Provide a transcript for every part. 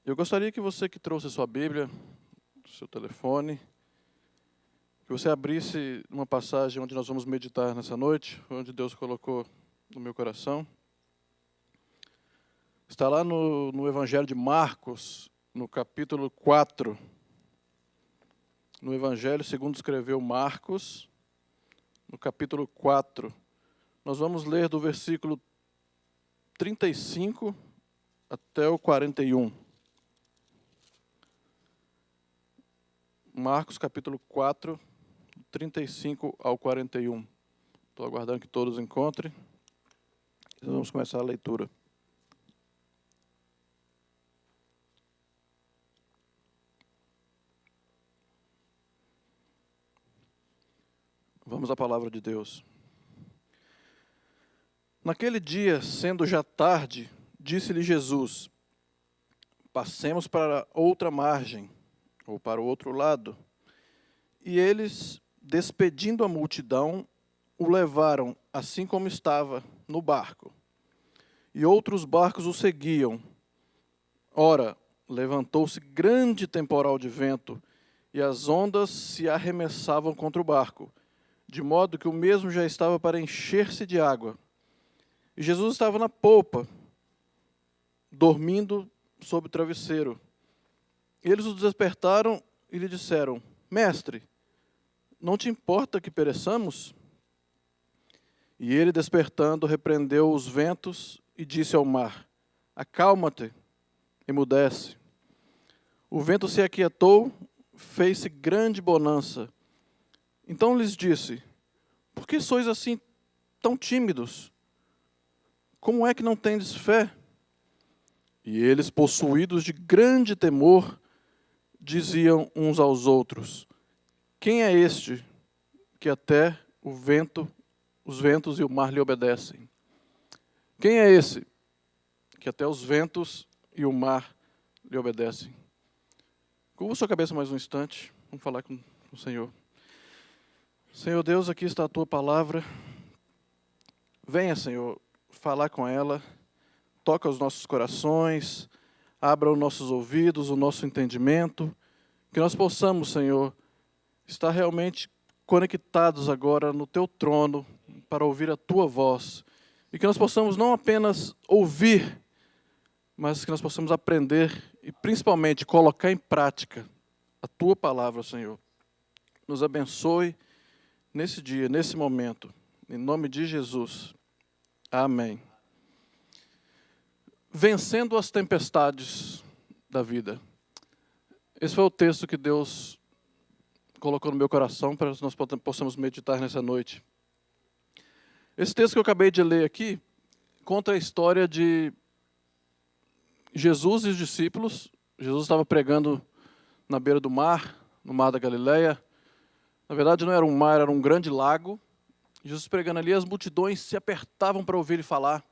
Eu gostaria que você que trouxe a sua Bíblia, seu telefone, que você abrisse uma passagem onde nós vamos meditar nessa noite, onde Deus colocou no meu coração. Está lá no Evangelho de Marcos, no capítulo 4. No Evangelho segundo escreveu Marcos, no capítulo 4. Nós vamos ler do versículo 35 até o 41. Marcos, capítulo 4, 35 ao 41. Estou aguardando que todos encontrem. Nós vamos começar a leitura. Vamos à palavra de Deus. Naquele dia, sendo já tarde, disse-lhe Jesus: passemos para outra margem, ou para o outro lado. E eles, despedindo a multidão, o levaram, assim como estava, no barco. E outros barcos o seguiam. Ora, levantou-se grande temporal de vento, e as ondas se arremessavam contra o barco, de modo que o mesmo já estava para encher-se de água. E Jesus estava na polpa, dormindo sob o travesseiro. E eles o despertaram e lhe disseram: Mestre, não te importa que pereçamos? E ele, despertando, repreendeu os ventos e disse ao mar: acalma-te, emudece. O vento se aquietou, fez-se grande bonança. Então lhes disse: por que sois assim tão tímidos? Como é que não tendes fé? E eles, possuídos de grande temor, diziam uns aos outros: quem é este que até os ventos e o mar lhe obedecem? Quem é esse que até os ventos e o mar lhe obedecem? Curva sua cabeça mais um instante, vamos falar com o Senhor. Senhor Deus, aqui está a Tua palavra. Venha, Senhor, falar com ela. Toca os nossos corações, abra os nossos ouvidos, o nosso entendimento, que nós possamos, Senhor, estar realmente conectados agora no Teu trono para ouvir a Tua voz. E que nós possamos não apenas ouvir, mas que nós possamos aprender e principalmente colocar em prática a Tua palavra, Senhor. Nos abençoe nesse dia, nesse momento. Em nome de Jesus. Amém. Vencendo as tempestades da vida. Esse foi o texto que Deus colocou no meu coração para que nós possamos meditar nessa noite. Esse texto que eu acabei de ler aqui conta a história de Jesus e os discípulos. Jesus estava pregando na beira do mar, no mar da Galileia. Na verdade não era um mar, era um grande lago. Jesus pregando ali, as multidões se apertavam para ouvir ele falar.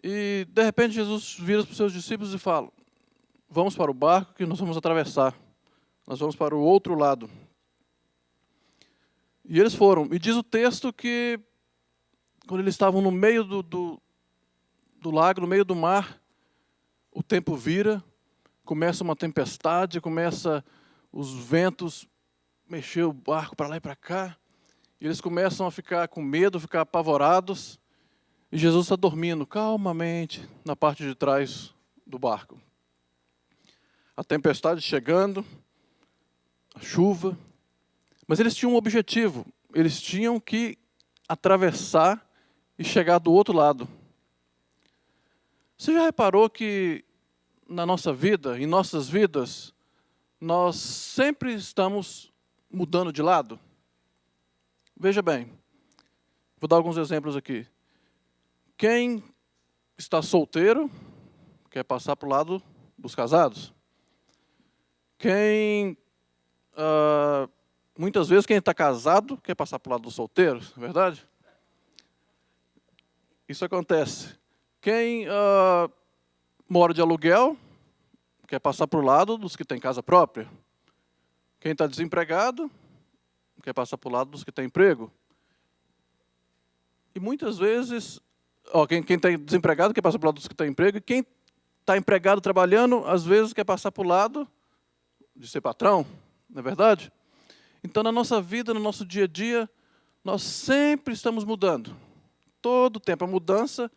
E, de repente, Jesus vira para os seus discípulos e fala: vamos para o barco que nós vamos atravessar. Nós vamos para o outro lado. E eles foram. E diz o texto que, quando eles estavam no meio do lago, no meio do mar, o tempo vira, começa uma tempestade, começa os ventos mexer o barco para lá e para cá. E eles começam a ficar com medo, ficar apavorados. E Jesus está dormindo calmamente na parte de trás do barco. A tempestade chegando, a chuva. Mas eles tinham um objetivo. Eles tinham que atravessar e chegar do outro lado. Você já reparou que na nossa vida, em nossas vidas, nós sempre estamos mudando de lado? Veja bem, vou dar alguns exemplos aqui. Quem está solteiro quer passar para o lado dos casados. Muitas vezes quem está casado quer passar para o lado dos solteiros, não é verdade? Isso acontece. Quem mora de aluguel quer passar para o lado dos que têm casa própria. Quem está desempregado quer passar para o lado dos que têm emprego. E muitas vezes, quem está desempregado quer passar para o lado dos que têm emprego, e quem está empregado trabalhando, às vezes quer passar para o lado de ser patrão, não é verdade? Então, na nossa vida, no nosso dia a dia, nós sempre estamos mudando. Todo o tempo. A mudança,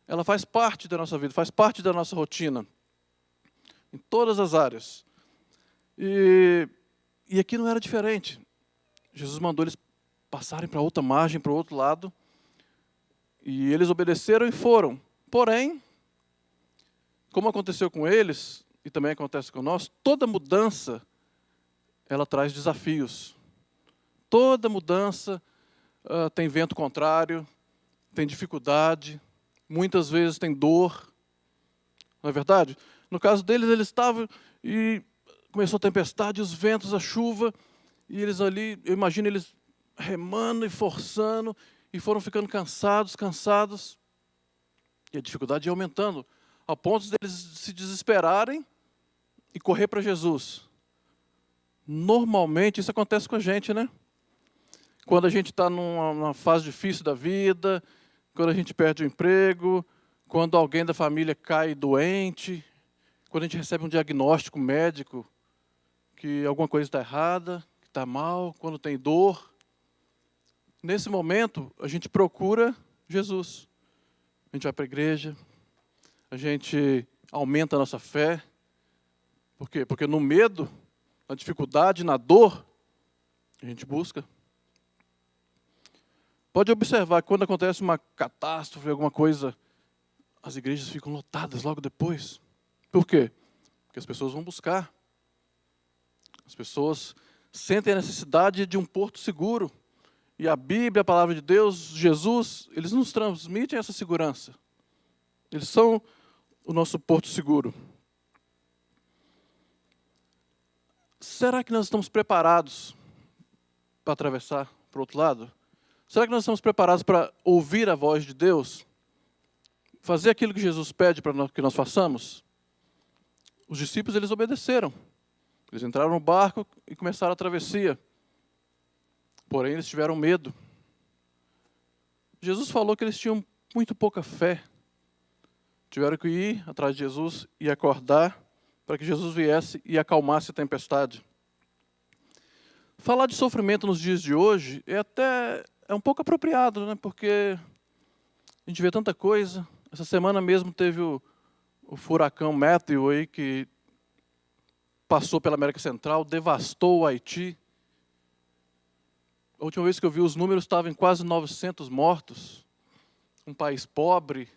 ela faz parte da nossa vida, faz parte da nossa rotina. Em todas as áreas. E aqui não era diferente. Jesus mandou eles passarem para outra margem, para o outro lado. E eles obedeceram e foram. Porém, como aconteceu com eles, e também acontece com nós, toda mudança, ela traz desafios. Toda mudança tem vento contrário, tem dificuldade, muitas vezes tem dor. Não é verdade? No caso deles, eles estavam e começou a tempestade, os ventos, a chuva, e eles ali, eu imagino eles remando e forçando, e foram ficando cansados, e a dificuldade ia aumentando, ao ponto de eles se desesperarem e correr para Jesus. Normalmente isso acontece com a gente, né? Quando a gente está numa fase difícil da vida, quando a gente perde o emprego, quando alguém da família cai doente, quando a gente recebe um diagnóstico médico que alguma coisa está errada, que está mal, quando tem dor. Nesse momento, a gente procura Jesus. A gente vai para a igreja, a gente aumenta a nossa fé. Por quê? Porque no medo, na dificuldade, na dor, a gente busca. Pode observar que quando acontece uma catástrofe, alguma coisa, as igrejas ficam lotadas logo depois. Por quê? Porque as pessoas vão buscar. As pessoas sentem a necessidade de um porto seguro. E a Bíblia, a palavra de Deus, Jesus, eles nos transmitem essa segurança. Eles são o nosso porto seguro. Será que nós estamos preparados para atravessar para o outro lado? Será que nós estamos preparados para ouvir a voz de Deus? Fazer aquilo que Jesus pede para que nós façamos? Os discípulos, eles obedeceram. Eles entraram no barco e começaram a travessia. Porém, eles tiveram medo. Jesus falou que eles tinham muito pouca fé. Tiveram que ir atrás de Jesus e acordar para que Jesus viesse e acalmasse a tempestade. Falar de sofrimento nos dias de hoje é um pouco apropriado, né? Porque a gente vê tanta coisa. Essa semana mesmo teve o furacão Matthew aí, que passou pela América Central, devastou o Haiti. A última vez que eu vi os números, estavam em quase 900 mortos. Um país pobre,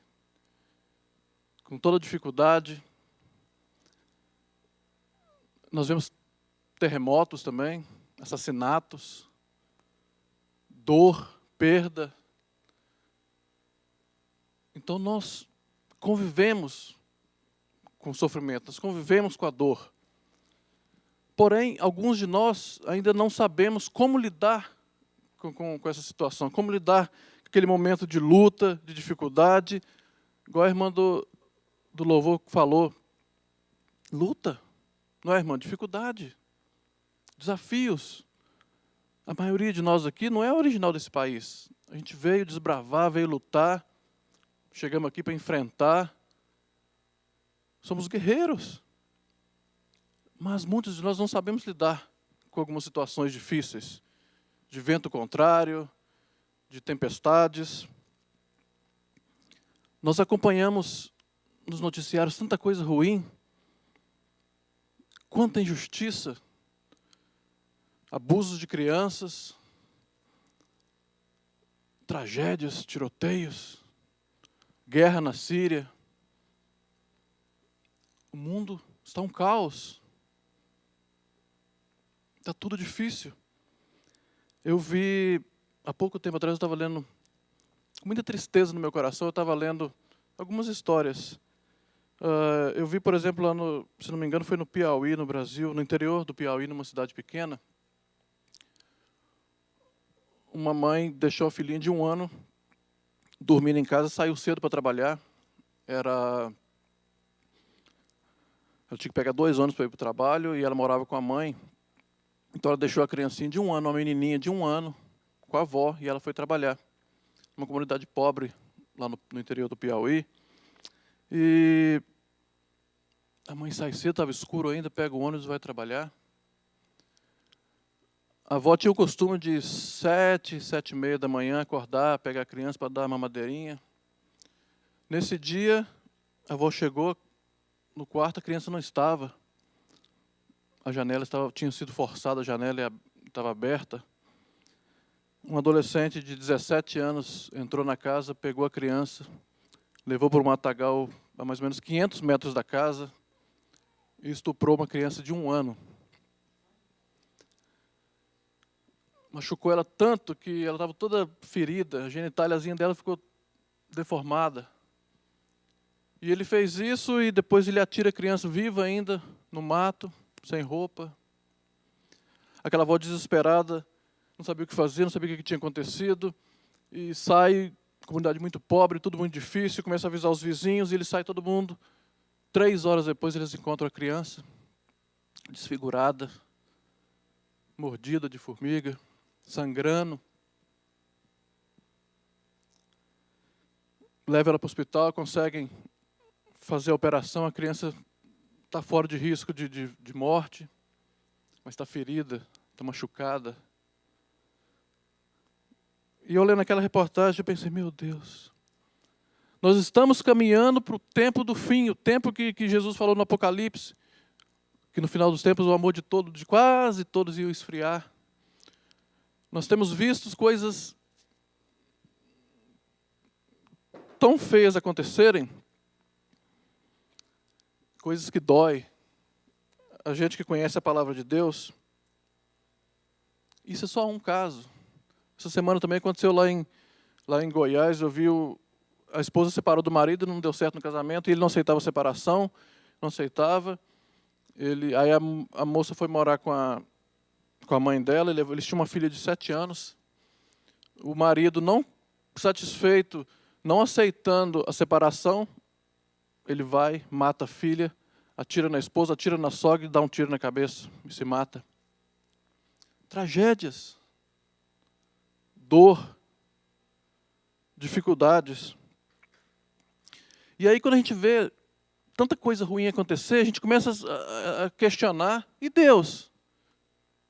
com toda dificuldade. Nós vemos terremotos também, assassinatos, dor, perda. Então nós convivemos com o sofrimento, nós convivemos com a dor. Porém, alguns de nós ainda não sabemos como lidar com essa situação, como lidar com aquele momento de luta, de dificuldade. Igual a irmã do louvor falou, luta, não é, irmã? Dificuldade, desafios. A maioria de nós aqui não é original desse país. A gente veio desbravar, veio lutar, chegamos aqui para enfrentar. Somos guerreiros. Mas muitos de nós não sabemos lidar com algumas situações difíceis, de vento contrário, de tempestades. Nós acompanhamos nos noticiários tanta coisa ruim, quanta injustiça, abusos de crianças, tragédias, tiroteios, guerra na Síria. O mundo está um caos. Está tudo difícil. Eu vi, há pouco tempo atrás, eu estava lendo, com muita tristeza no meu coração, eu estava lendo algumas histórias. Eu vi, por exemplo, lá se não me engano, foi no Piauí, no Brasil, no interior do Piauí, numa cidade pequena. Uma mãe deixou a filhinha de 1 ano dormindo em casa, saiu cedo para trabalhar. Ela tinha que pegar 2 ônibus para ir para o trabalho e ela morava com a mãe. Então ela deixou a criancinha de 1 ano, uma menininha de 1 ano, com a avó, e ela foi trabalhar. Uma comunidade pobre, lá no interior do Piauí. E A mãe sai cedo, estava escuro ainda, pega o ônibus e vai trabalhar. A avó tinha o costume de 7h30 da manhã acordar, pegar a criança para dar uma mamadeirinha. Nesse dia, a avó chegou no quarto, a criança não estava. A janela tinha sido forçada, a janela estava aberta. Um adolescente de 17 anos entrou na casa, pegou a criança, levou para um matagal a mais ou menos 500 metros da casa e estuprou uma criança de 1 ano. Machucou ela tanto que ela estava toda ferida, a genitáliazinha dela ficou deformada. E ele fez isso e depois ele atira a criança viva ainda no mato, sem roupa. Aquela avó desesperada, não sabia o que fazer, não sabia o que tinha acontecido. E sai, comunidade muito pobre, tudo muito difícil, começa a avisar os vizinhos e ele sai todo mundo. 3 horas depois eles encontram a criança, desfigurada, mordida de formiga, sangrando. Leva ela para o hospital, conseguem fazer a operação, a criança está fora de risco de morte, mas está ferida, está machucada. E eu lendo aquela reportagem, eu pensei, meu Deus, nós estamos caminhando para o tempo do fim, o tempo que Jesus falou no Apocalipse, que no final dos tempos o amor de quase todos ia esfriar. Nós temos visto coisas tão feias acontecerem, coisas que dói. A gente que conhece a palavra de Deus, isso é só um caso. Essa semana também aconteceu lá em Goiás, eu vi a esposa separou do marido, não deu certo no casamento, e ele não aceitava a separação, não aceitava. Aí a moça foi morar com a mãe dela, eles tinham uma filha de 7 anos. O marido, não satisfeito, não aceitando a separação, ele vai, mata a filha, atira na esposa, atira na sogra e dá um tiro na cabeça e se mata. Tragédias, dor, dificuldades. E aí quando a gente vê tanta coisa ruim acontecer, a gente começa a questionar, e Deus?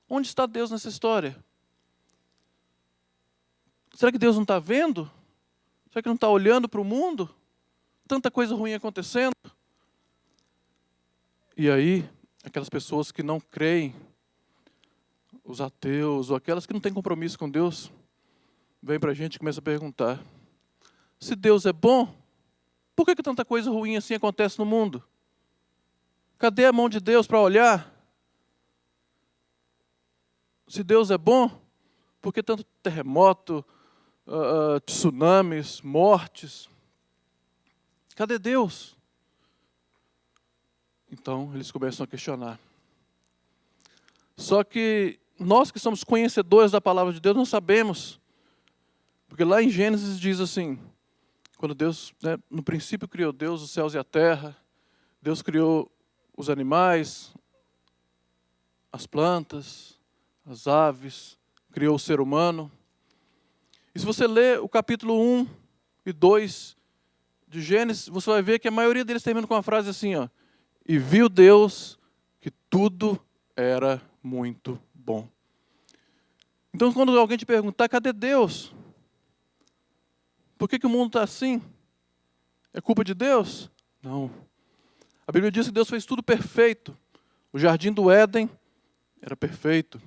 Onde está Deus nessa história? Será que Deus não está vendo? Será que não está olhando para o mundo? Tanta coisa ruim acontecendo. E aí, aquelas pessoas que não creem, os ateus, ou aquelas que não têm compromisso com Deus, vêm para a gente e começam a perguntar, se Deus é bom, por que tanta coisa ruim assim acontece no mundo? Cadê a mão de Deus para olhar? Se Deus é bom, por que tanto terremoto, tsunamis, mortes? Cadê Deus? Então, eles começam a questionar. Só que nós que somos conhecedores da palavra de Deus, não sabemos. Porque lá em Gênesis diz assim, quando Deus, no princípio criou Deus os céus e a terra, Deus criou os animais, as plantas, as aves, criou o ser humano. E se você ler o capítulo 1 e 2 de Gênesis, você vai ver que a maioria deles termina com uma frase assim, ó, e viu Deus que tudo era muito bom. Então, quando alguém te perguntar, cadê Deus? Por que o mundo está assim? É culpa de Deus? Não. A Bíblia diz que Deus fez tudo perfeito. O jardim do Éden era perfeito.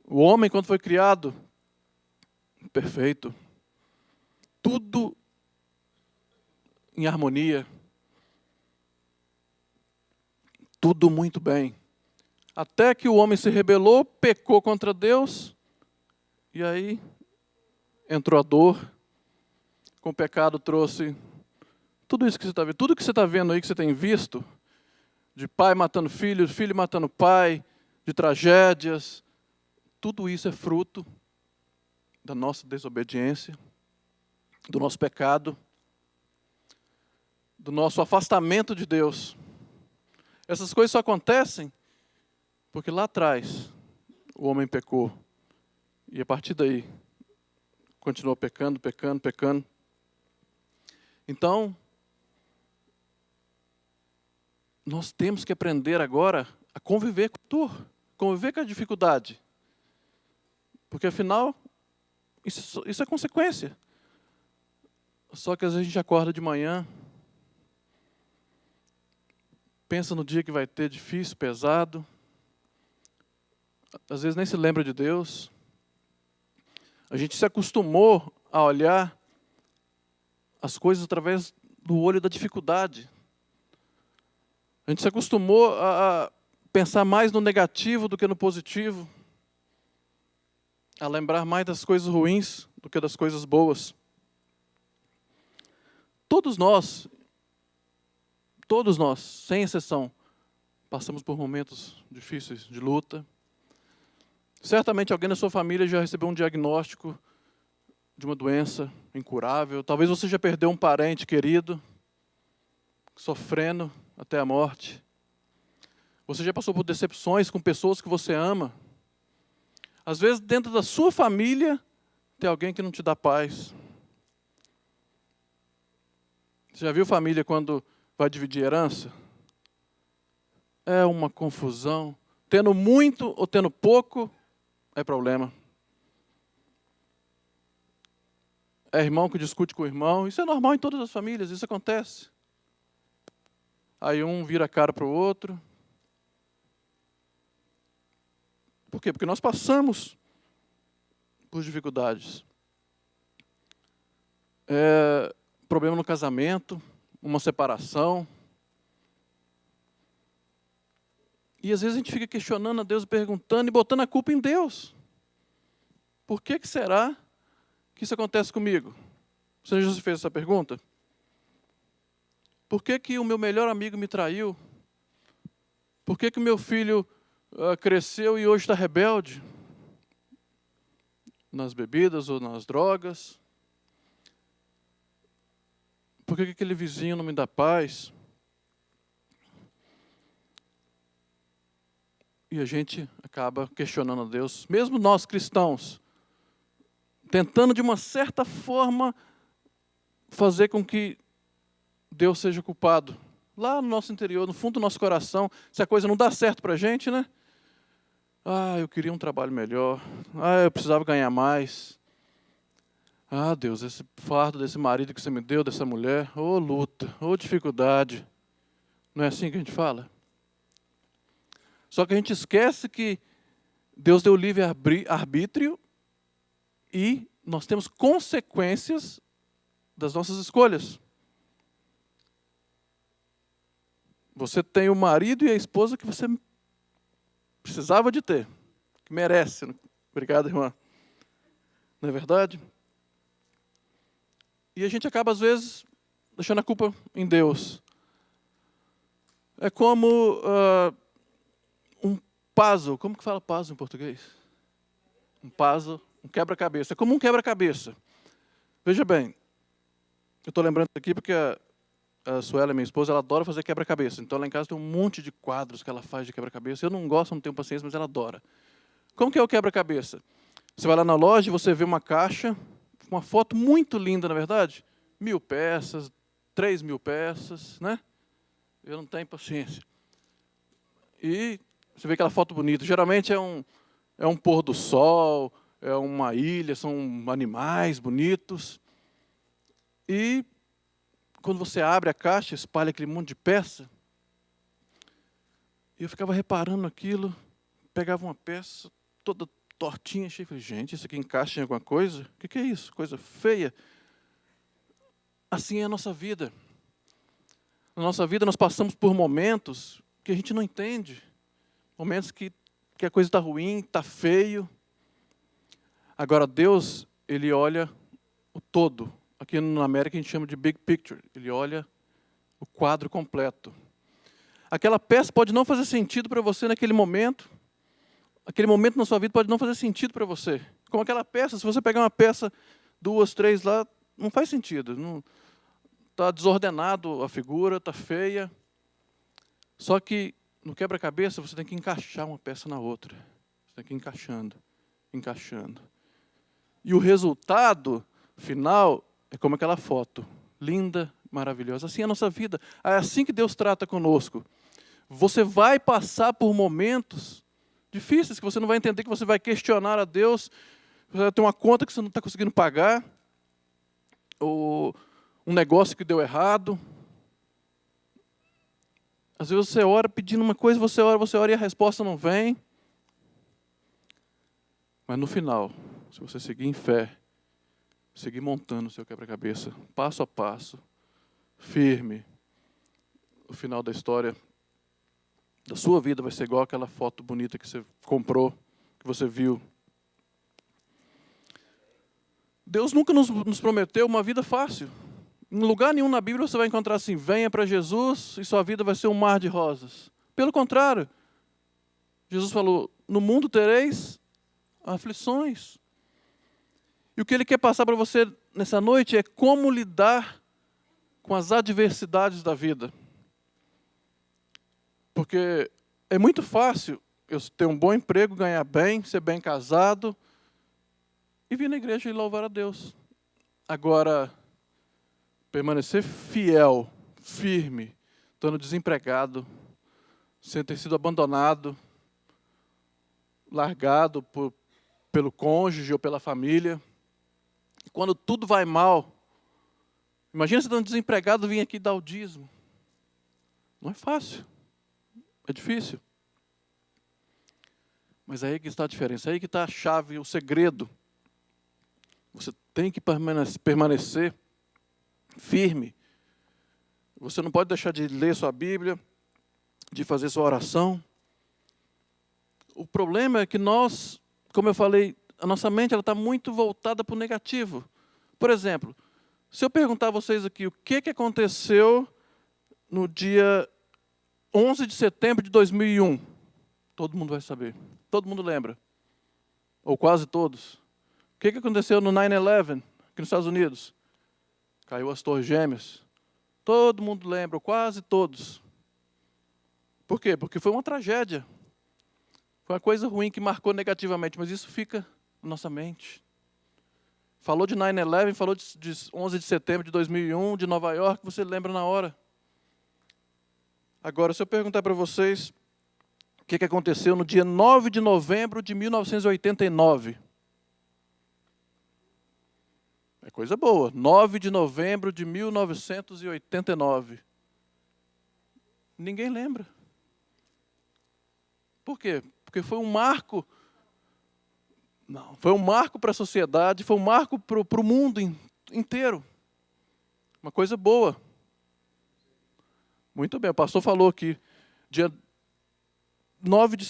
O homem, quando foi criado, perfeito. Tudo em harmonia. Tudo muito bem. Até que o homem se rebelou, pecou contra Deus, e aí entrou a dor. Com o pecado trouxe tudo isso que você está vendo. Tudo que você está vendo aí, que você tem visto, de pai matando filho, filho matando pai, de tragédias, tudo isso é fruto da nossa desobediência, do nosso pecado, do nosso afastamento de Deus. Essas coisas só acontecem porque lá atrás o homem pecou. E a partir daí continuou pecando, pecando, pecando. Então, nós temos que aprender agora a conviver com a dor, conviver com a dificuldade. Porque, afinal, isso é consequência. Só que às vezes a gente acorda de manhã, pensa no dia que vai ter difícil, pesado, às vezes nem se lembra de Deus. A gente se acostumou a olhar as coisas através do olho da dificuldade. A gente se acostumou a pensar mais no negativo do que no positivo, a lembrar mais das coisas ruins do que das coisas boas. Todos nós, sem exceção, passamos por momentos difíceis de luta. Certamente alguém na sua família já recebeu um diagnóstico de uma doença incurável. Talvez você já perdeu um parente querido, sofrendo até a morte. Você já passou por decepções com pessoas que você ama. Às vezes, dentro da sua família, tem alguém que não te dá paz. Você já viu família quando vai dividir herança? É uma confusão. Tendo muito ou tendo pouco, é problema. É irmão que discute com o irmão. Isso é normal em todas as famílias, isso acontece. Aí um vira a cara para o outro. Por quê? Porque nós passamos por dificuldades. Problema no casamento, uma separação. E às vezes a gente fica questionando a Deus, perguntando e botando a culpa em Deus. Por que será que isso acontece comigo? Você já se fez essa pergunta? Por que o meu melhor amigo me traiu? Por que o meu filho cresceu e hoje está rebelde? Nas bebidas ou nas drogas? Por que aquele vizinho não me dá paz? E a gente acaba questionando a Deus, mesmo nós cristãos, tentando de uma certa forma fazer com que Deus seja culpado. Lá no nosso interior, no fundo do nosso coração, se a coisa não dá certo para a gente, né? Eu queria um trabalho melhor. Eu precisava ganhar mais. Deus, esse fardo desse marido que você me deu, dessa mulher, luta, dificuldade. Não é assim que a gente fala? Só que a gente esquece que Deus deu livre arbítrio e nós temos consequências das nossas escolhas. Você tem o marido e a esposa que você precisava de ter, que merece. Obrigado, irmã. Não é verdade? E a gente acaba, às vezes, deixando a culpa em Deus. É como um puzzle. Como que fala puzzle em português? Um puzzle, um quebra-cabeça. É como um quebra-cabeça. Veja bem, eu estou lembrando aqui porque a Suela, minha esposa, ela adora fazer quebra-cabeça. Então, lá em casa tem um monte de quadros que ela faz de quebra-cabeça. Eu não gosto, não tenho paciência, mas ela adora. Como que é o quebra-cabeça? Você vai lá na loja e você vê uma caixa, uma foto muito linda, na verdade. 1.000 peças, 3.000 peças, né? Eu não tenho paciência. E você vê aquela foto bonita. Geralmente é um pôr do sol, é uma ilha, são animais bonitos. E quando você abre a caixa, espalha aquele monte de peça. E eu ficava reparando aquilo, pegava uma peça toda tortinha, cheia, falei, gente, isso aqui encaixa em alguma coisa? O que é isso? Coisa feia. Assim é a nossa vida. Na nossa vida nós passamos por momentos que a gente não entende. Momentos que a coisa está ruim, está feio. Agora Deus, Ele olha o todo. Aqui na América a gente chama de big picture. Ele olha o quadro completo. Aquela peça pode não fazer sentido para você naquele momento. Aquele momento na sua vida pode não fazer sentido para você. Como aquela peça, se você pegar uma peça, 2, 3 lá, não faz sentido. Está desordenado a figura, está feia. Só que no quebra-cabeça você tem que encaixar uma peça na outra. Você tem que ir encaixando. E o resultado final é como aquela foto. Linda, maravilhosa. Assim é a nossa vida. É assim que Deus trata conosco. Você vai passar por momentos difíceis, que você não vai entender, que você vai questionar a Deus, você vai ter uma conta que você não está conseguindo pagar, ou um negócio que deu errado. Às vezes você ora pedindo uma coisa, você ora e a resposta não vem. Mas no final, se você seguir em fé, seguir montando o seu quebra-cabeça, passo a passo, firme, o final da história da sua vida vai ser igual aquela foto bonita que você comprou, que você viu. Deus nunca nos prometeu uma vida fácil. Em lugar nenhum na Bíblia você vai encontrar assim: venha para Jesus e sua vida vai ser um mar de rosas. Pelo contrário, Jesus falou: no mundo tereis aflições. E o que Ele quer passar para você nessa noite é como lidar com as adversidades da vida. Porque é muito fácil eu ter um bom emprego, ganhar bem, ser bem casado e vir na igreja e louvar a Deus. Agora, permanecer fiel, firme, estando desempregado, sem ter sido abandonado, largado pelo cônjuge ou pela família. Quando tudo vai mal, imagina você estando desempregado, vir aqui dar o dízimo. Não é fácil. É difícil. Mas é aí que está a diferença, é aí que está a chave, o segredo. Você tem que permanecer firme. Você não pode deixar de ler sua Bíblia, de fazer sua oração. O problema é que nós, como eu falei, a nossa mente está muito voltada para o negativo. Por exemplo, se eu perguntar a vocês aqui o que aconteceu no dia 11 de setembro de 2001, todo mundo vai saber. Todo mundo lembra. Ou quase todos. O que aconteceu no 9/11, aqui nos Estados Unidos? Caiu as Torres Gêmeas. Todo mundo lembra, ou quase todos. Por quê? Porque foi uma tragédia. Foi uma coisa ruim que marcou negativamente, mas isso fica na nossa mente. Falou de 9/11, falou de 11 de setembro de 2001, de Nova York, você lembra na hora. Agora, se eu perguntar para vocês o que aconteceu no dia 9 de novembro de 1989. É coisa boa. 9 de novembro de 1989. Ninguém lembra. Por quê? Porque foi um marco. Não, foi um marco para a sociedade, foi um marco para o mundo inteiro. Uma coisa boa. Muito bem, o pastor falou aqui, dia 9 de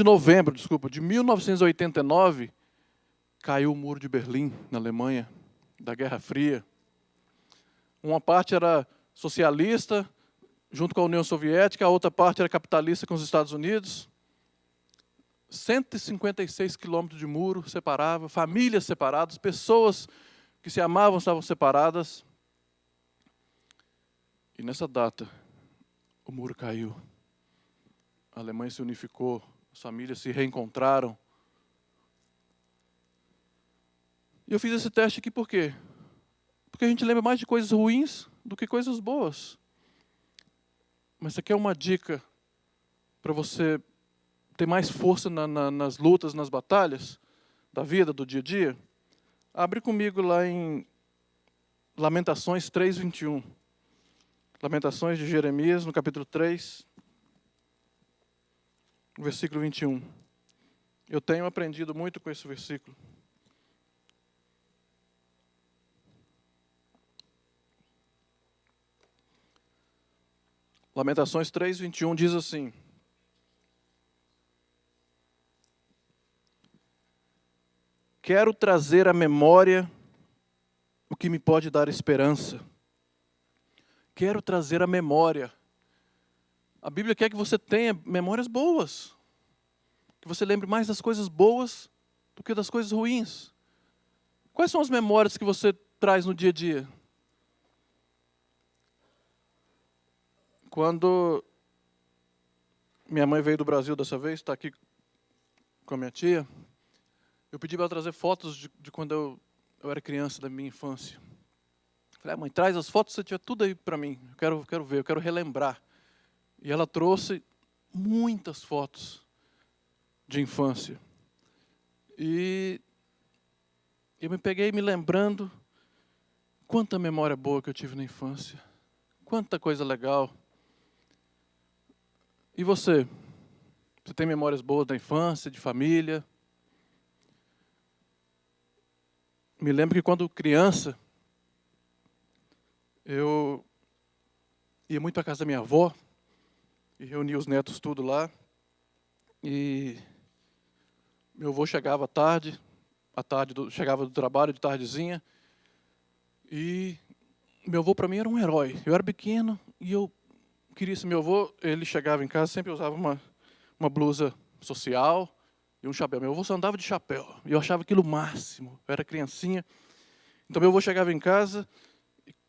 novembro, de 1989, caiu o Muro de Berlim, na Alemanha, da Guerra Fria. Uma parte era socialista, junto com a União Soviética, a outra parte era capitalista com os Estados Unidos. 156 quilômetros de muro separava, famílias separadas, pessoas que se amavam estavam separadas. E nessa data, o muro caiu. A Alemanha se unificou, as famílias se reencontraram. E eu fiz esse teste aqui por quê? Porque a gente lembra mais de coisas ruins do que coisas boas. Mas isso aqui é uma dica para você ter mais força nas lutas, nas batalhas da vida, do dia a dia. Abre comigo lá em Lamentações 3:21. Lamentações de Jeremias, no capítulo 3, versículo 21. Eu tenho aprendido muito com esse versículo. Lamentações 3:21 diz assim: quero trazer à memória o que me pode dar esperança. Quero trazer à memória. A Bíblia quer que você tenha memórias boas. Que você lembre mais das coisas boas do que das coisas ruins. Quais são as memórias que você traz no dia a dia? Quando minha mãe veio do Brasil dessa vez, está aqui com a minha tia, eu pedi para ela trazer fotos de quando eu era criança, da minha infância. Falei, mãe, traz as fotos, se tiver tudo aí para mim. Eu quero ver, eu quero relembrar. E ela trouxe muitas fotos de infância. E eu me peguei me lembrando quanta memória boa que eu tive na infância. Quanta coisa legal. E você? Você tem memórias boas da infância, de família? Me lembro que quando criança, eu ia muito para a casa da minha avó e reunia os netos tudo lá. E meu avô chegava chegava do trabalho de tardezinha. E meu avô para mim era um herói. Eu era pequeno e eu queria ser meu avô. Ele chegava em casa, sempre usava uma blusa social e um chapéu. Meu avô só andava de chapéu. E eu achava aquilo o máximo. Eu era criancinha. Então meu avô chegava em casa,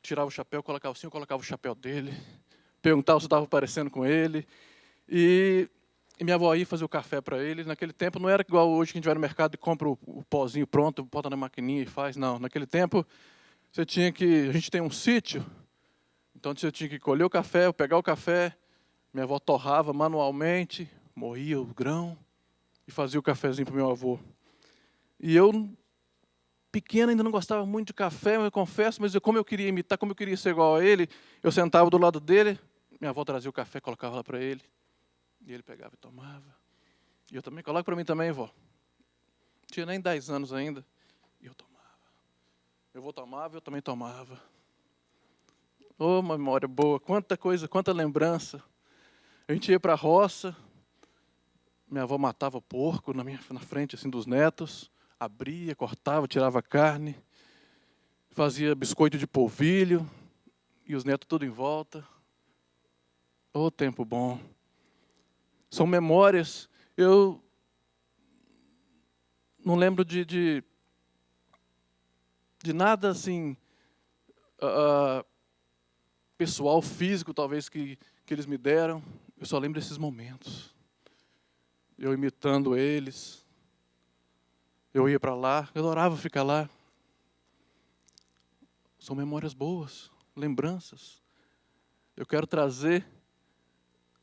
tirava o chapéu, colocava assim, eu colocava o chapéu dele, perguntava se estava parecendo com ele. E minha avó ia fazer o café para ele. Naquele tempo não era igual hoje que a gente vai no mercado e compra o pozinho pronto, bota na maquininha e faz. Não, naquele tempo a gente tem um sítio, então você tinha que colher o café, pegar o café, minha avó torrava manualmente, moía o grão e fazia o cafezinho para o meu avô. E eu, pequeno, ainda não gostava muito de café, eu confesso, mas como eu queria imitar, como eu queria ser igual a ele, eu sentava do lado dele, minha avó trazia o café, colocava lá para ele, e ele pegava e tomava. E eu também, coloca para mim também, vó. Não tinha nem 10 anos ainda, e eu tomava. Meu avô tomava, eu também tomava. Oh, uma memória boa, quanta coisa, quanta lembrança. A gente ia para a roça, minha avó matava porco na frente assim, dos netos, abria, cortava, tirava a carne, fazia biscoito de polvilho, e os netos tudo em volta. Oh, tempo bom. São memórias. Eu não lembro de nada assim, pessoal, físico, talvez, que eles me deram. Eu só lembro desses momentos. Eu imitando eles. Eu ia para lá, eu adorava ficar lá. São memórias boas, lembranças. Eu quero trazer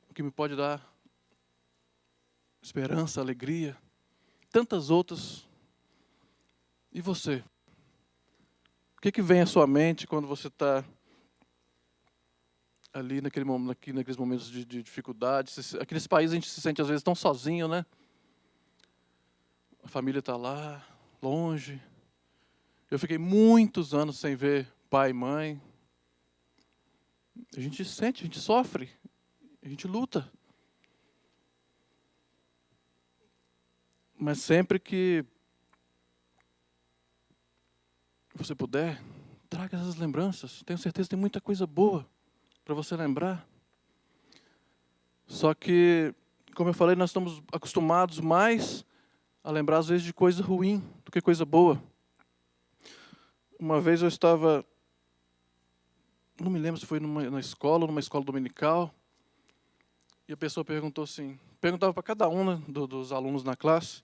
o que me pode dar esperança, alegria, tantas outras. E você? O que vem à sua mente quando você está ali naqueles momentos de dificuldade? Aqui nesse país a gente se sente às vezes tão sozinho, né? A família está lá, longe. Eu fiquei muitos anos sem ver pai e mãe. A gente sente, a gente sofre, a gente luta. Mas sempre que você puder, traga essas lembranças. Tenho certeza que tem muita coisa boa para você lembrar. Só que, como eu falei, nós estamos acostumados mais a lembrar, às vezes, de coisa ruim do que coisa boa. Uma vez eu estava, não me lembro se foi numa escola dominical, e a pessoa perguntou assim, perguntava para cada um, né, dos alunos na classe,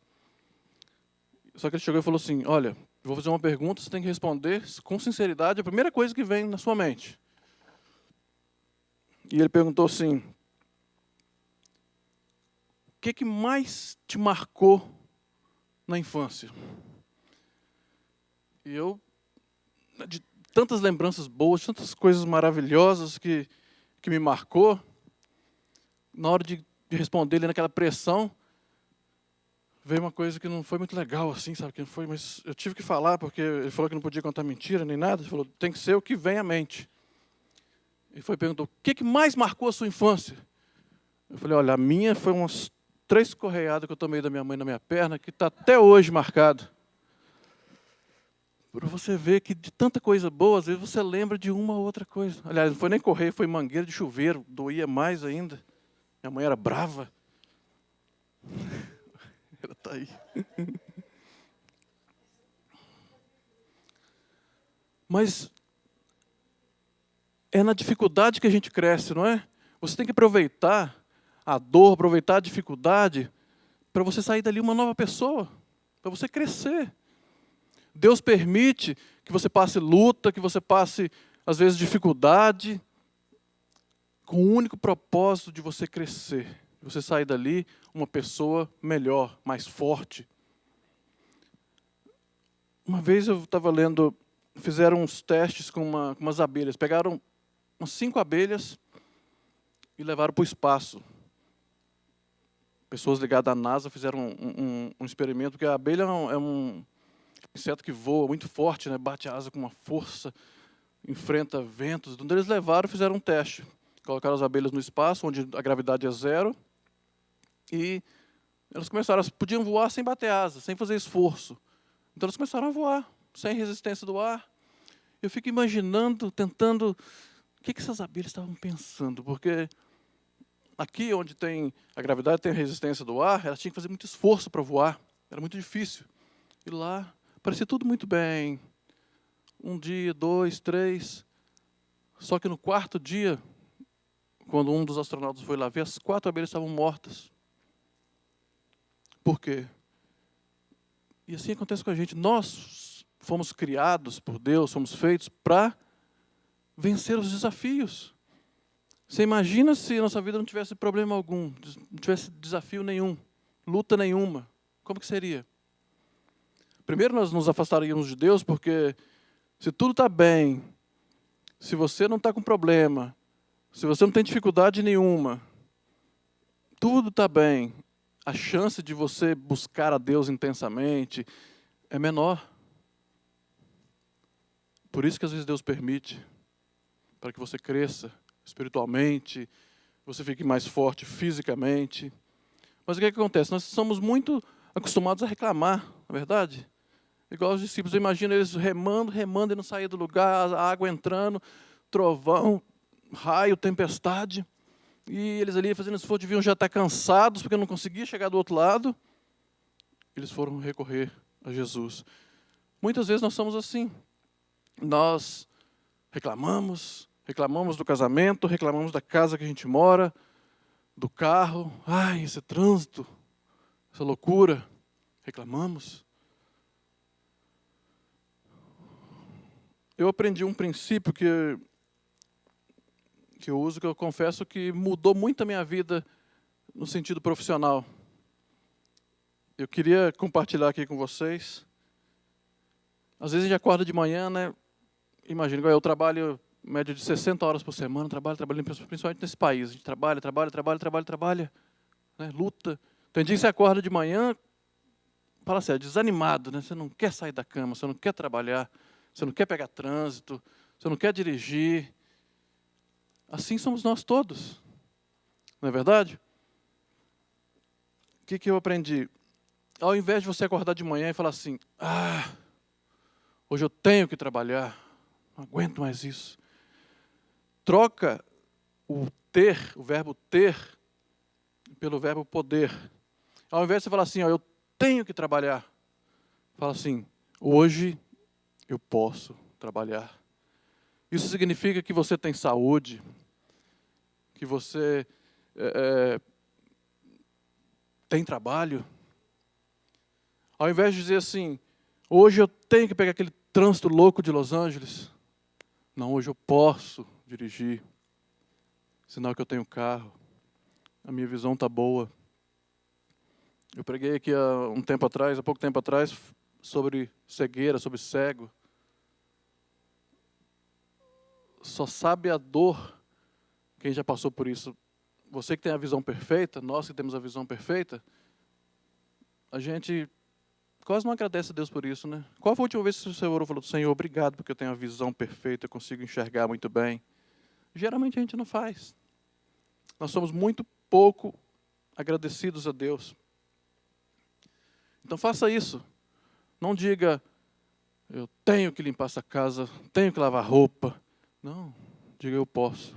só que ele chegou e falou assim, olha, eu vou fazer uma pergunta, você tem que responder com sinceridade a primeira coisa que vem na sua mente. E ele perguntou assim, o que mais te marcou na infância? E eu, de tantas lembranças boas, tantas coisas maravilhosas que me marcou, na hora de responder ele naquela pressão, veio uma coisa que não foi muito legal, assim, sabe? Que não foi, mas eu tive que falar, porque ele falou que não podia contar mentira nem nada. Ele falou, tem que ser o que vem à mente. Ele perguntou, o que mais marcou a sua infância? Eu falei, olha, a minha foi umas 3 correiadas que eu tomei da minha mãe na minha perna, que está até hoje marcado. Para você ver que de tanta coisa boa, às vezes você lembra de uma ou outra coisa. Aliás, não foi nem correia, foi mangueira de chuveiro, doía mais ainda. Minha mãe era brava. Ela está aí. Mas é na dificuldade que a gente cresce, não é? Você tem que aproveitar a dor, aproveitar a dificuldade, para você sair dali uma nova pessoa, para você crescer. Deus permite que você passe luta, que você passe, às vezes, dificuldade, com o único propósito de você crescer, de você sair dali uma pessoa melhor, mais forte. Uma vez eu estava lendo, fizeram uns testes com umas abelhas, pegaram umas 5 abelhas e levaram para o espaço. Pessoas ligadas à NASA fizeram um experimento, porque a abelha é um inseto que voa muito forte, né? Bate a asa com uma força, enfrenta ventos. Então eles levaram e fizeram um teste. Colocaram as abelhas no espaço, onde a gravidade é zero, e elas podiam voar sem bater asa, sem fazer esforço. Então elas começaram a voar, sem resistência do ar. Eu fico imaginando, tentando, o que essas abelhas estavam pensando, porque aqui onde tem a gravidade, tem a resistência do ar, elas tinham que fazer muito esforço para voar, era muito difícil. E lá, parecia tudo muito bem. 1 dia, 2, 3. Só que no 4º dia, quando um dos astronautas foi lá ver, as 4 abelhas estavam mortas. Por quê? E assim acontece com a gente. Nós fomos criados por Deus, fomos feitos para vencer os desafios. Você imagina se nossa vida não tivesse problema algum, não tivesse desafio nenhum, luta nenhuma. Como que seria? Primeiro nós nos afastaríamos de Deus, porque se tudo está bem, se você não está com problema, se você não tem dificuldade nenhuma, tudo está bem, a chance de você buscar a Deus intensamente é menor. Por isso que às vezes Deus permite, para que você cresça espiritualmente, você fique mais forte fisicamente. Mas o que acontece? Nós somos muito acostumados a reclamar, não é verdade? Igual os discípulos, eu imagino eles remando, remando e não saía do lugar, a água entrando, trovão, raio, tempestade. E eles ali fazendo esforço, deviam já estar cansados, porque não conseguiam chegar do outro lado. Eles foram recorrer a Jesus. Muitas vezes nós somos assim. Nós reclamamos do casamento, reclamamos da casa que a gente mora, do carro. Ai, esse trânsito, essa loucura. Reclamamos. Eu aprendi um princípio que eu uso, que eu confesso que mudou muito a minha vida no sentido profissional. Eu queria compartilhar aqui com vocês. Às vezes a gente acorda de manhã, né? Imagina, eu trabalho média de 60 horas por semana, trabalho, principalmente nesse país. A gente trabalha, né? Luta. Tem dia que você acorda de manhã, fala assim, é desanimado, né? Você não quer sair da cama, você não quer trabalhar, você não quer pegar trânsito, você não quer dirigir. Assim somos nós todos. Não é verdade? O que eu aprendi? Ao invés de você acordar de manhã e falar assim, hoje eu tenho que trabalhar, não aguento mais isso. Troca o verbo ter, pelo verbo poder. Ao invés de você falar assim, eu tenho que trabalhar, fala assim, hoje eu posso trabalhar. Isso significa que você tem saúde, que você tem trabalho. Ao invés de dizer assim, hoje eu tenho que pegar aquele trânsito louco de Los Angeles. Não, hoje eu posso dirigir. Sinal que eu tenho carro. A minha visão está boa. Eu preguei aqui há pouco tempo atrás, sobre cegueira, sobre cego. Só sabe a dor quem já passou por isso. Você que tem a visão perfeita, nós que temos a visão perfeita, a gente quase não agradece a Deus por isso, né? Qual foi a última vez que você orou e falou, Senhor, obrigado porque eu tenho a visão perfeita, eu consigo enxergar muito bem? Geralmente a gente não faz. Nós somos muito pouco agradecidos a Deus. Então faça isso. Não diga, eu tenho que limpar essa casa, tenho que lavar roupa. Não, diga, eu posso.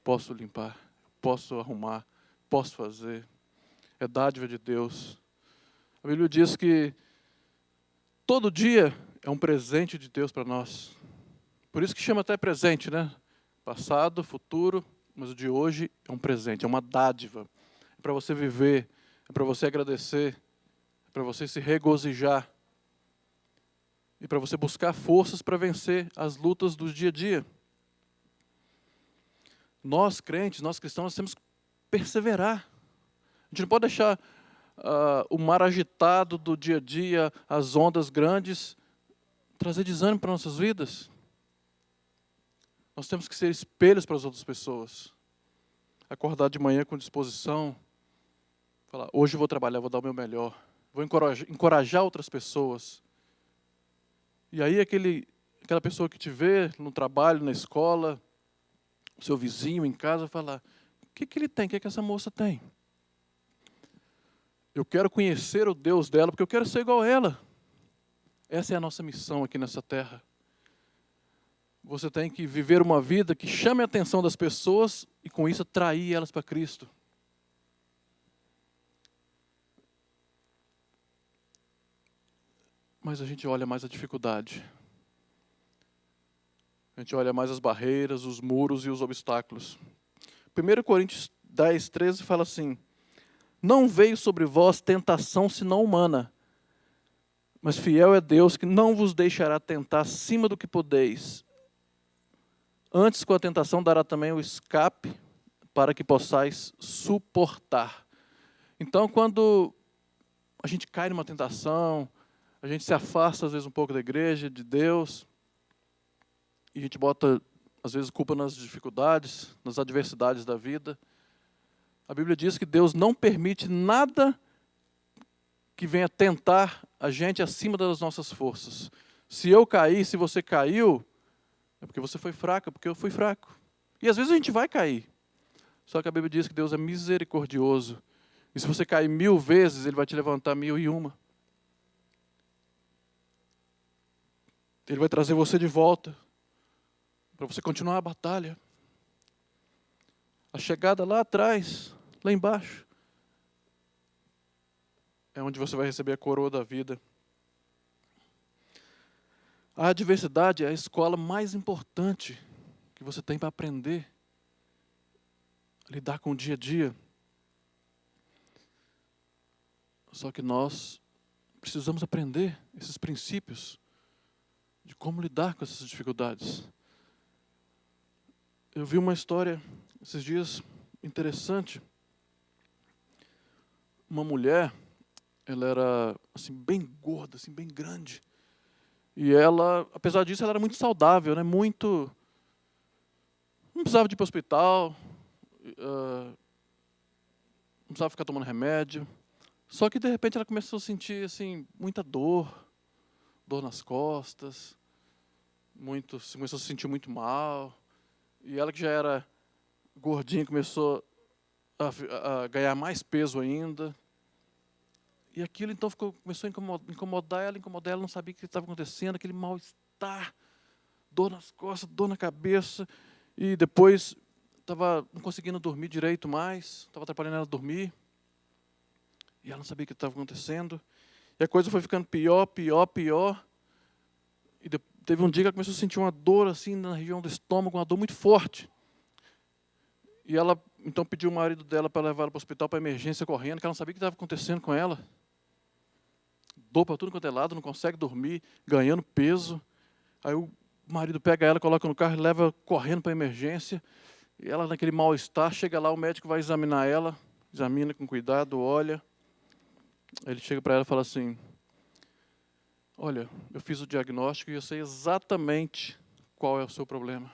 Posso limpar, posso arrumar, posso fazer. É dádiva de Deus. A Bíblia diz que todo dia é um presente de Deus para nós. Por isso que chama até presente, né? Passado, futuro, mas o de hoje é um presente, é uma dádiva. É para você viver, é para você agradecer, é para você se regozijar. E para você buscar forças para vencer as lutas do dia a dia. Nós, crentes, nós cristãos, nós temos que perseverar. A gente não pode deixar o mar agitado do dia a dia, as ondas grandes, trazer desânimo para nossas vidas. Nós temos que ser espelhos para as outras pessoas. Acordar de manhã com disposição, falar, hoje eu vou trabalhar, vou dar o meu melhor. Vou encorajar outras pessoas. E aí aquela pessoa que te vê no trabalho, na escola, o seu vizinho em casa, fala, o que ele tem, o que essa moça tem? Eu quero conhecer o Deus dela, porque eu quero ser igual a ela. Essa é a nossa missão aqui nessa terra. Você tem que viver uma vida que chame a atenção das pessoas e com isso atrair elas para Cristo. Mas a gente olha mais a dificuldade. A gente olha mais as barreiras, os muros e os obstáculos. 1 Coríntios 10, 13 fala assim, não veio sobre vós tentação senão humana, mas fiel é Deus que não vos deixará tentar acima do que podeis. Antes, com a tentação, dará também o escape para que possais suportar. Então, quando a gente cai numa tentação, a gente se afasta, às vezes, um pouco da igreja, de Deus, e a gente bota, às vezes, culpa nas dificuldades, nas adversidades da vida. A Bíblia diz que Deus não permite nada que venha tentar a gente acima das nossas forças. Se eu cair, se você caiu, é porque você foi fraco, é porque eu fui fraco. E às vezes a gente vai cair. Só que a Bíblia diz que Deus é misericordioso. E se você cair 1000 vezes, Ele vai te levantar 1001. Ele vai trazer você de volta, para você continuar a batalha. A chegada lá atrás, lá embaixo, é onde você vai receber a coroa da vida. A adversidade é a escola mais importante que você tem para aprender a lidar com o dia a dia. Só que nós precisamos aprender esses princípios de como lidar com essas dificuldades. Eu vi uma história esses dias interessante. Uma mulher, ela era assim bem gorda, assim bem grande. E ela, apesar disso, ela era muito saudável, né? Muito, não precisava de ir para o hospital, não precisava ficar tomando remédio. Só que de repente ela começou a sentir assim muita dor nas costas, começou a se sentir muito mal. E ela que já era gordinha começou a ganhar mais peso ainda. E aquilo então começou a incomodar ela, não sabia o que estava acontecendo, aquele mal-estar, dor nas costas, dor na cabeça. E depois estava não conseguindo dormir direito mais, estava atrapalhando ela dormir. E ela não sabia o que estava acontecendo. E a coisa foi ficando pior. E teve um dia que ela começou a sentir uma dor assim na região do estômago, uma dor muito forte. E ela então pediu o marido dela para levar ela para o hospital, para emergência, correndo, que ela não sabia o que estava acontecendo com ela. Dor para tudo quanto é lado, não consegue dormir, ganhando peso. Aí o marido pega ela, coloca no carro e leva correndo para a emergência. E ela naquele mal-estar, chega lá, o médico vai examinar ela, examina com cuidado, olha. Aí ele chega para ela e fala assim, olha, eu fiz o diagnóstico e eu sei exatamente qual é o seu problema.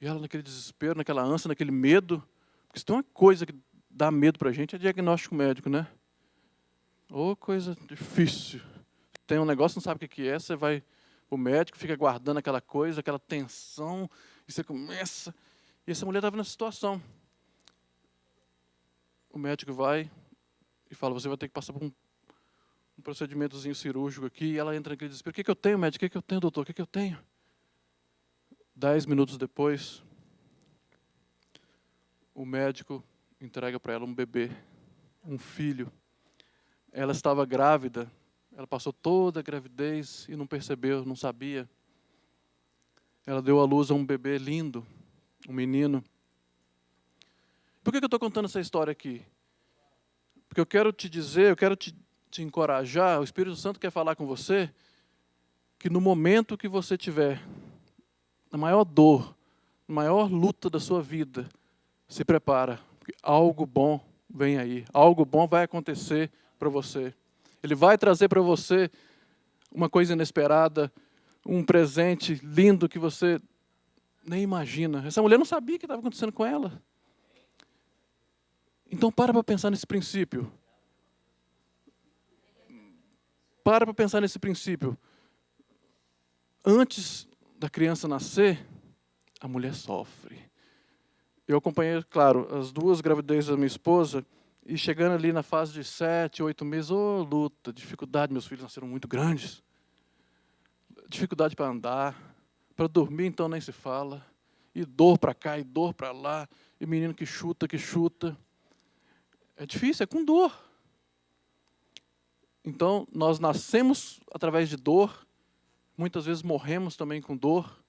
E ela naquele desespero, naquela ânsia, naquele medo, porque se tem uma coisa que dá medo para a gente é diagnóstico médico, né? Ô, coisa difícil. Tem um negócio, não sabe o que é, você vai, o médico fica guardando aquela coisa, aquela tensão, e você começa. E essa mulher estava nessa situação. O médico vai e fala, você vai ter que passar por um procedimentozinho cirúrgico aqui, e ela entra naquele desespero. O que eu tenho, médico? O que eu tenho, doutor? O que eu tenho? 10 minutos depois, o médico entrega para ela um bebê, um filho. Ela estava grávida, ela passou toda a gravidez e não percebeu, não sabia. Ela deu à luz a um bebê lindo, um menino. Por que eu estou contando essa história aqui? Porque eu quero te dizer, eu quero te encorajar, o Espírito Santo quer falar com você, que no momento que você tiver na maior dor, maior luta da sua vida, se prepara, porque algo bom vem aí, algo bom vai acontecer para você. Ele vai trazer para você uma coisa inesperada, um presente lindo que você nem imagina. Essa mulher não sabia o que estava acontecendo com ela. Então para pensar nesse princípio. Para pensar nesse princípio. Antes da criança nascer, a mulher sofre. Eu acompanhei, claro, as 2 gravidezes da minha esposa, e chegando ali na fase de 7, 8 meses, luta, dificuldade, meus filhos nasceram muito grandes. Dificuldade para andar, para dormir então nem se fala, e dor para cá, e dor para lá, e menino que chuta. É difícil, é com dor. Então, nós nascemos através de dor, muitas vezes morremos também com dor.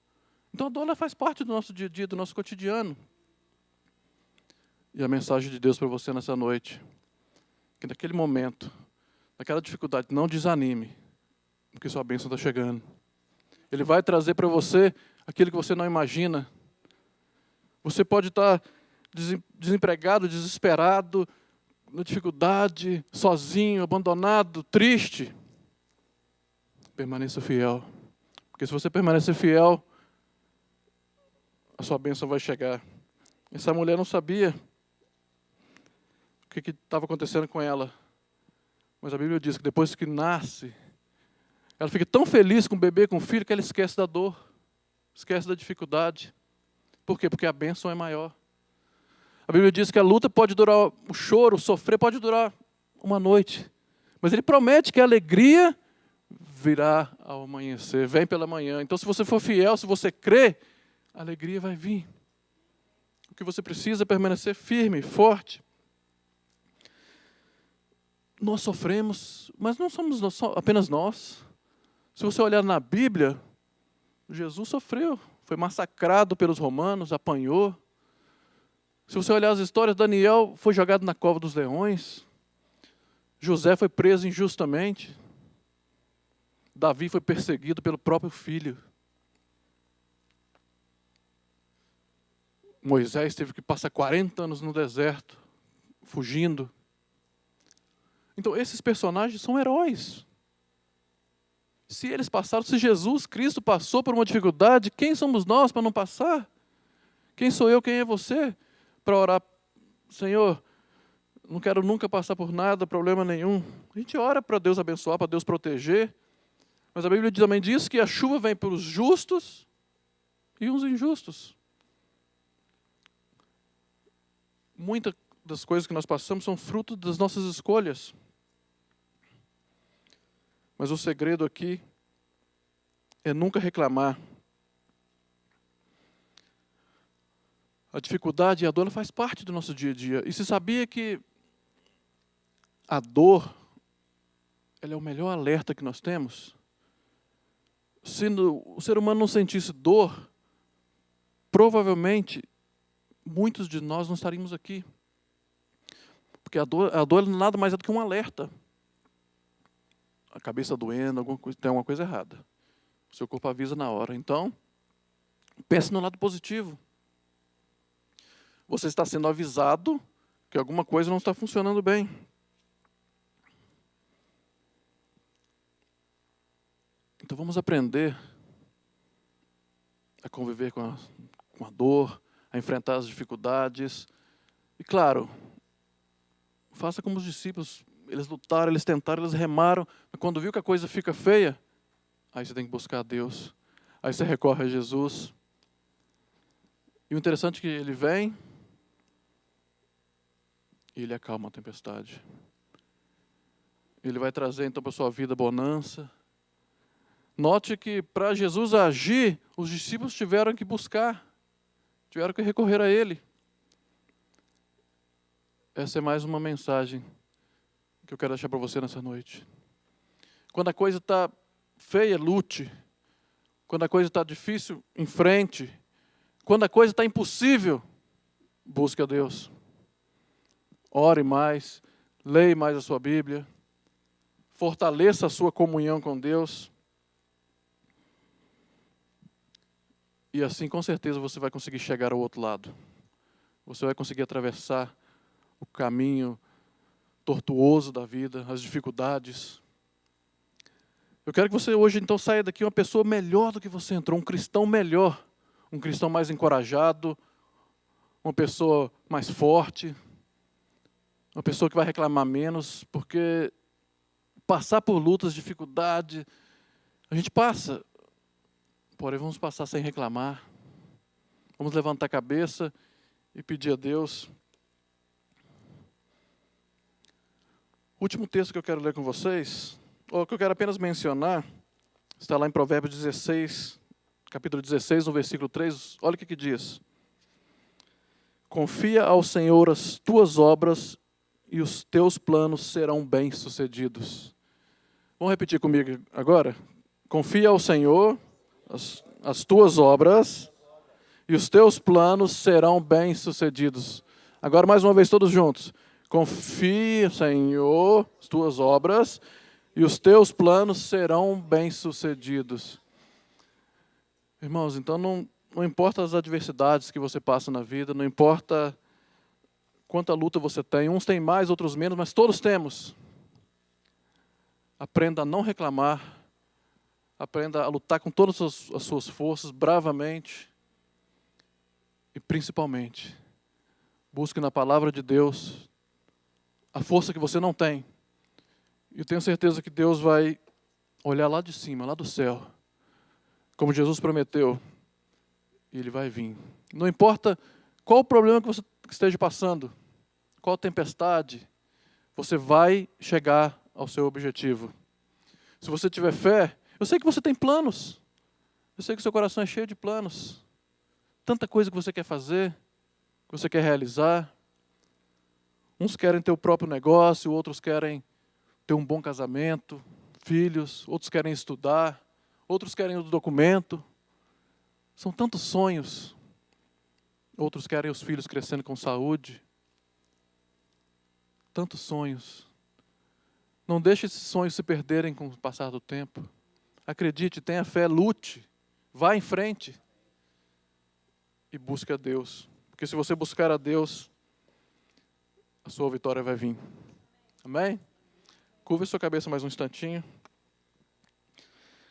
Então, a dor ela faz parte do nosso dia a dia, do nosso cotidiano. E a mensagem de Deus para você nessa noite, que naquele momento, naquela dificuldade, não desanime, porque sua bênção está chegando. Ele vai trazer para você aquilo que você não imagina. Você pode estar desempregado, desesperado, na dificuldade, sozinho, abandonado, triste. Permaneça fiel. Porque se você permanecer fiel, a sua bênção vai chegar. Essa mulher não sabia o que estava acontecendo com ela. Mas a Bíblia diz que depois que nasce, ela fica tão feliz com o bebê, com o filho, que ela esquece da dor, esquece da dificuldade. Por quê? Porque a bênção é maior. A Bíblia diz que a luta pode durar, o choro, o sofrer pode durar uma noite. Mas ele promete que a alegria virá ao amanhecer, vem pela manhã. Então, se você for fiel, se você crer, a alegria vai vir. O que você precisa é permanecer firme, forte. Nós sofremos, mas não somos apenas nós. Se você olhar na Bíblia, Jesus sofreu, foi massacrado pelos romanos, apanhou. Se você olhar as histórias, Daniel foi jogado na cova dos leões. José foi preso injustamente. Davi foi perseguido pelo próprio filho. Moisés teve que passar 40 anos no deserto, fugindo. Então, esses personagens são heróis. Se eles passaram, se Jesus Cristo passou por uma dificuldade, quem somos nós para não passar? Quem sou eu, quem é você? Para orar, Senhor, não quero nunca passar por nada, problema nenhum. A gente ora para Deus abençoar, para Deus proteger. Mas a Bíblia também diz que a chuva vem para os justos e os injustos. Muitas das coisas que nós passamos são fruto das nossas escolhas. Mas o segredo aqui é nunca reclamar. A dificuldade e a dor faz parte do nosso dia a dia. E você sabia que a dor ela é o melhor alerta que nós temos? Se o ser humano não sentisse dor, provavelmente muitos de nós não estaríamos aqui. Porque a dor nada mais é do que um alerta. A cabeça doendo, tem alguma coisa errada. O seu corpo avisa na hora. Então, pense no lado positivo. Você está sendo avisado que alguma coisa não está funcionando bem. Então vamos aprender a conviver com a dor, a enfrentar as dificuldades. E claro, faça como os discípulos. Eles lutaram, eles tentaram, eles remaram. Mas quando viu que a coisa fica feia, aí você tem que buscar a Deus. Aí você recorre a Jesus. E o interessante é que ele vem e ele acalma a tempestade. Ele vai trazer então para a sua vida bonança. Note que para Jesus agir, os discípulos tiveram que buscar, tiveram que recorrer a Ele. Essa é mais uma mensagem que eu quero deixar para você nessa noite. Quando a coisa está feia, lute. Quando a coisa está difícil, enfrente. Quando a coisa está impossível, busque a Deus. Ore mais, leia mais a sua Bíblia. Fortaleça a sua comunhão com Deus. E assim, com certeza, você vai conseguir chegar ao outro lado. Você vai conseguir atravessar o caminho tortuoso da vida, as dificuldades. Eu quero que você hoje, então, saia daqui uma pessoa melhor do que você entrou, um cristão melhor, um cristão mais encorajado, uma pessoa mais forte, uma pessoa que vai reclamar menos, porque passar por lutas, dificuldade, a gente passa, porém vamos passar sem reclamar. Vamos levantar a cabeça e pedir a Deus. O último texto que eu quero ler com vocês, ou que eu quero apenas mencionar, está lá em Provérbios 16, capítulo 16, no versículo 3. Olha o que diz. Confia ao Senhor as tuas obras e os teus planos serão bem-sucedidos. Vamos repetir comigo agora? Confia ao Senhor as tuas obras e os teus planos serão bem-sucedidos. Agora, mais uma vez, todos juntos. Confia, Senhor, as tuas obras e os teus planos serão bem-sucedidos. Irmãos, então não importa as adversidades que você passa na vida, não importa quanta luta você tem, uns têm mais, outros menos, mas todos temos. Aprenda a não reclamar, aprenda a lutar com todas as suas forças, bravamente, e principalmente, busque na palavra de Deus a força que você não tem. E eu tenho certeza que Deus vai olhar lá de cima, lá do céu, como Jesus prometeu, e Ele vai vir. Não importa qual o problema que você esteja passando, qual tempestade, você vai chegar ao seu objetivo. Se você tiver fé, eu sei que você tem planos, eu sei que seu coração é cheio de planos, tanta coisa que você quer fazer, que você quer realizar. Uns querem ter o próprio negócio, outros querem ter um bom casamento, filhos, outros querem estudar, outros querem o documento. São tantos sonhos. Outros querem os filhos crescendo com saúde. Tantos sonhos. Não deixe esses sonhos se perderem com o passar do tempo. Acredite, tenha fé, lute, vá em frente e busque a Deus. Porque se você buscar a Deus, a sua vitória vai vir. Amém? Curva sua cabeça mais um instantinho.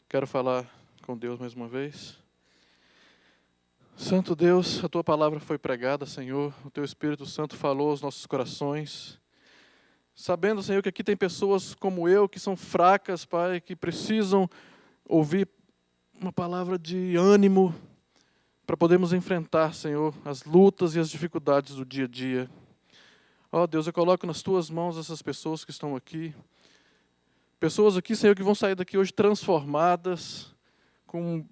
Quero falar com Deus mais uma vez. Santo Deus, a Tua palavra foi pregada, Senhor. O Teu Espírito Santo falou aos nossos corações. Sabendo, Senhor, que aqui tem pessoas como eu, que são fracas, Pai, que precisam ouvir uma palavra de ânimo para podermos enfrentar, Senhor, as lutas e as dificuldades do dia a dia. Ó Deus, eu coloco nas Tuas mãos essas pessoas que estão aqui. Pessoas aqui, Senhor, que vão sair daqui hoje transformadas, com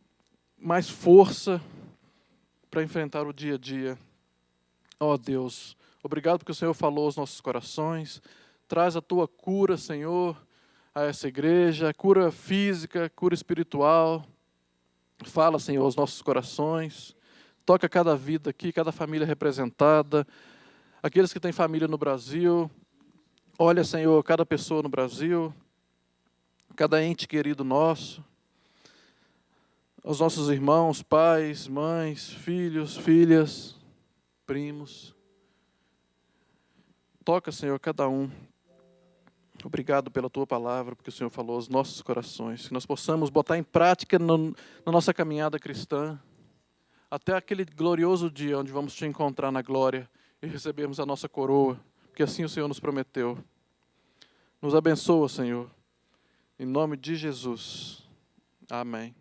mais força para enfrentar o dia a dia. Ó Deus, obrigado porque o Senhor falou aos nossos corações. Traz a Tua cura, Senhor, a essa igreja, cura física, cura espiritual. Fala, Senhor, aos nossos corações. Toca cada vida aqui, cada família representada. Aqueles que têm família no Brasil. Olha, Senhor, cada pessoa no Brasil. Cada ente querido nosso. Aos nossos irmãos, pais, mães, filhos, filhas, primos. Toca, Senhor, cada um. Obrigado pela Tua palavra, porque o Senhor falou aos nossos corações. Que nós possamos botar em prática na nossa caminhada cristã, até aquele glorioso dia onde vamos Te encontrar na glória e recebermos a nossa coroa, porque assim o Senhor nos prometeu. Nos abençoa, Senhor, em nome de Jesus. Amém.